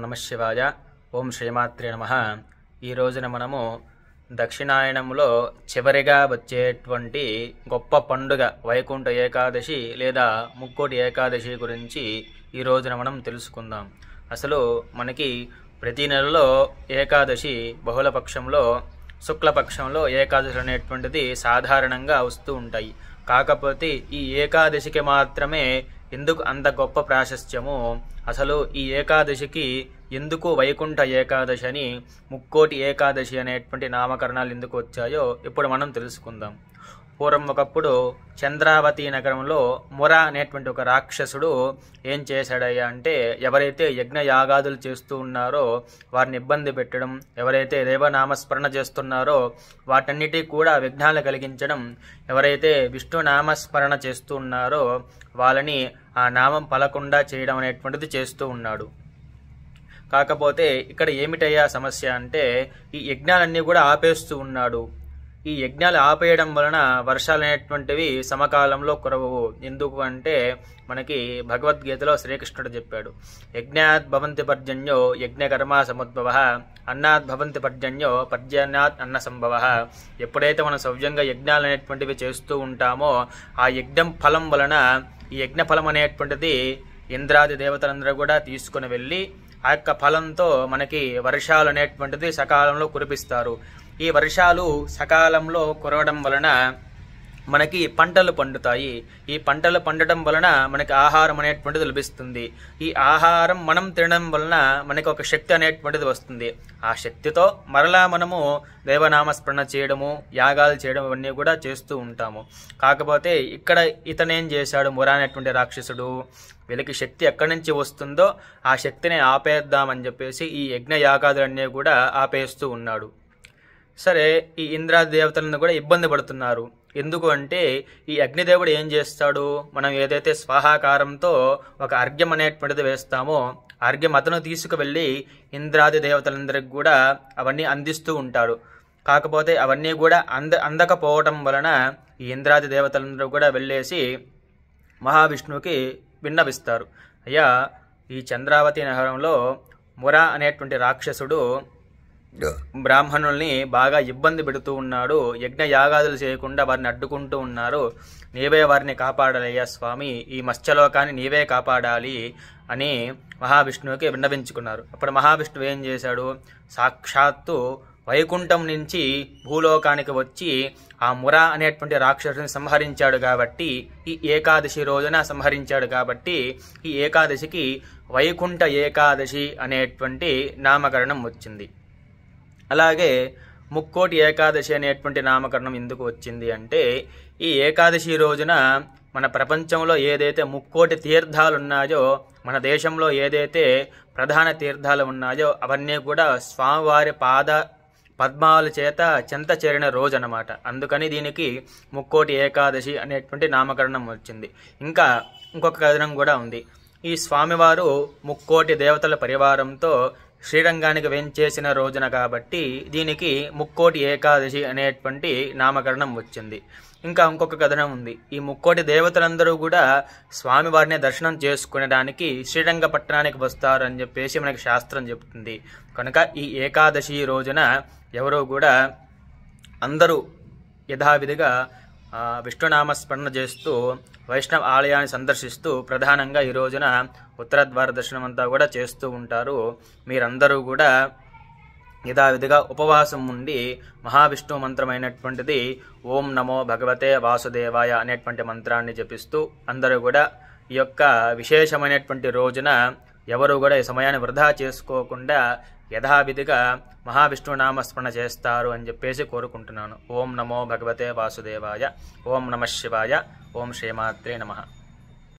నమ శివాయ. ఓం శ్రీమాత్రే నమః. ఈ రోజున మనము దక్షిణాయనంలో చివరిగా వచ్చేటువంటి గొప్ప పండుగ వైకుంఠ ఏకాదశి లేదా ముక్కోటి ఏకాదశి గురించి ఈ రోజున మనం తెలుసుకుందాం. అసలు మనకి ప్రతి నెలలో ఏకాదశి బహుళపక్షంలో శుక్లపక్షంలో ఏకాదశి అనేటువంటిది సాధారణంగా వస్తూ ఉంటాయి. కాకపోతే ఈ ఏకాదశికి మాత్రమే ఎందుకు అంత గొప్ప ప్రాశస్త్యము, అసలు ఈ ఏకాదశికి ఎందుకు వైకుంఠ ఏకాదశి అని ముక్కోటి ఏకాదశి అనేటువంటి నామకరణాలు ఎందుకు వచ్చాయో ఇప్పుడు మనం తెలుసుకుందాం. పూర్వం ఒకప్పుడు చంద్రావతి నగరంలో ముర అనేటువంటి ఒక రాక్షసుడు ఏం చేశాడయ్యా అంటే, ఎవరైతే యజ్ఞ యాగాదులు చేస్తూ ఉన్నారో వారిని ఇబ్బంది పెట్టడం, ఎవరైతే దేవనామస్మరణ చేస్తున్నారో వాటన్నిటి కూడా విఘ్నాలు కలిగించడం, ఎవరైతే విష్ణు నామస్మరణ చేస్తూ ఉన్నారో వాళ్ళని ఆ నామం పలకుండా చేయడం అనేటువంటిది చేస్తూ ఉన్నాడు. కాకపోతే ఇక్కడ ఏమిటయ్యా సమస్య అంటే, ఈ యజ్ఞాలన్నీ కూడా ఆపేస్తూ ఉన్నాడు. ఈ యజ్ఞాలు ఆపేయడం వలన వర్షాలు అనేటువంటివి సమకాలంలో కురవవు. ఎందుకు అంటే మనకి భగవద్గీతలో శ్రీకృష్ణుడు చెప్పాడు, యజ్ఞాత్ భవంతి పర్జన్యో యజ్ఞకర్మ సముద్భవ, అన్నాత్ భవంతి పర్జన్యో పర్జన్యాత్ అన్న సంభవ. ఎప్పుడైతే మనం సవ్యంగా యజ్ఞాలు అనేటువంటివి చేస్తూ ఉంటామో ఆ యజ్ఞం ఫలం వలన ఈ యజ్ఞ ఫలం అనేటువంటిది ఇంద్రాది దేవతలందరూ కూడా తీసుకుని వెళ్ళి ఆ యొక్క ఫలంతో మనకి వర్షాలు అనేటువంటిది సకాలంలో కురిపిస్తారు. ఈ వర్షాలు సకాలంలో కురవడం వలన మనకి పంటలు పండుతాయి. ఈ పంటలు పండటం వలన మనకి ఆహారం అనేటువంటిది లభిస్తుంది. ఈ ఆహారం మనం తినడం వలన మనకి ఒక శక్తి అనేటువంటిది వస్తుంది. ఆ శక్తితో మరలా మనము దేవనామస్మరణ చేయడము, యాగాలు చేయడం ఇవన్నీ కూడా చేస్తూ ఉంటాము. కాకపోతే ఇక్కడ ఇతనేం చేశాడు, ముర అనేటువంటి రాక్షసుడు, వీళ్ళకి శక్తి ఎక్కడి నుంచి వస్తుందో ఆ శక్తిని ఆపేద్దామని చెప్పేసి ఈ యజ్ఞ యాగాదులన్నీ కూడా ఆపేస్తూ ఉన్నాడు. సరే, ఈ ఇంద్రాది దేవతలను కూడా ఇబ్బంది పడుతున్నారు. ఎందుకు అంటే ఈ అగ్నిదేవుడు ఏం చేస్తాడు, మనం ఏదైతే స్వాహాకారంతో ఒక అర్ఘ్యం అనేటువంటిది వేస్తామో అర్ఘ్యం అతను తీసుకువెళ్ళి ఇంద్రాది దేవతలందరికి కూడా అవన్నీ అందిస్తూ ఉంటాడు. కాకపోతే అవన్నీ కూడా అందకపోవటం వలన ఈ ఇంద్రాది దేవతలందరూ కూడా వెళ్ళేసి మహావిష్ణువుకి విన్నవిస్తారు, అయ్యా ఈ చంద్రావతి నగరంలో ముర అనేటువంటి రాక్షసుడు బ్రాహ్మణుల్ని బాగా ఇబ్బంది పెడుతూ ఉన్నాడు, యజ్ఞ యాగాదులు చేయకుండా వారిని అడ్డుకుంటూ ఉన్నారు, నీవే వారిని కాపాడాలయ్యా స్వామి, ఈ మత్స్యలోకాన్ని నీవే కాపాడాలి అని మహావిష్ణువుకి విన్నవించుకున్నారు. అప్పుడు మహావిష్ణువు ఏం చేశాడు, సాక్షాత్తు వైకుంఠం నుంచి భూలోకానికి వచ్చి ఆ ముర అనేటువంటి రాక్షసుని సంహరించాడు. కాబట్టి ఈ ఏకాదశి రోజున సంహరించాడు. కాబట్టి ఈ ఏకాదశికి వైకుంఠ ఏకాదశి అనేటువంటి నామకరణం వచ్చింది. అలాగే ముక్కోటి ఏకాదశి అనేటువంటి నామకరణం ఎందుకు వచ్చింది అంటే, ఈ ఏకాదశి రోజున మన ప్రపంచంలో ఏదైతే ముక్కోటి తీర్థాలు ఉన్నాయో, మన దేశంలో ఏదైతే ప్రధాన తీర్థాలు ఉన్నాయో అవన్నీ కూడా స్వామివారి పద్మాల చేత చెంత చేరిన రోజు అన్నమాట. అందుకని దీనికి ముక్కోటి ఏకాదశి అనేటువంటి నామకరణం వచ్చింది. ఇంకా ఇంకొక కథనం కూడా ఉంది. ఈ స్వామివారు ముక్కోటి దేవతల పరివారంతో శ్రీరంగానికి వెంచేసిన రోజున కాబట్టి దీనికి ముక్కోటి ఏకాదశి అనేటువంటి నామకరణం వచ్చింది. ఇంకా ఇంకొక కథనం ఉంది. ఈ ముక్కోటి దేవతలందరూ కూడా స్వామివారిని దర్శనం చేసుకునేదానికి శ్రీరంగపట్టణానికి వస్తారు అని చెప్పేసి మనకి శాస్త్రం చెబుతుంది. కనుక ఈ ఏకాదశి రోజున ఎవరో కూడా అందరూ యథావిధిగా విష్ణునామస్మరణ చేస్తూ వైష్ణవ ఆలయాన్ని సందర్శిస్తూ ప్రధానంగా ఈ రోజున ఉత్తర ద్వార దర్శనం అంతా కూడా చేస్తూ ఉంటారు. మీరందరూ కూడా యథావిధిగా ఉపవాసం ఉండి మహావిష్ణువు మంత్రమైనటువంటిది ఓం నమో భగవతే వాసుదేవాయ అనేటువంటి మంత్రాన్ని జపిస్తూ అందరూ కూడా ఈ యొక్క విశేషమైనటువంటి రోజున ఎవరు కూడా ఈ సమయాన్ని వృధా చేసుకోకుండా యథావిధిగా మహావిష్ణు నామస్మరణ చేస్తారు అని చెప్పేసి కోరుకుంటున్నాను. ఓం నమో భగవతే వాసుదేవాయ. ఓం నమః శివాయ. ఓం శ్రీమాత్రే నమః.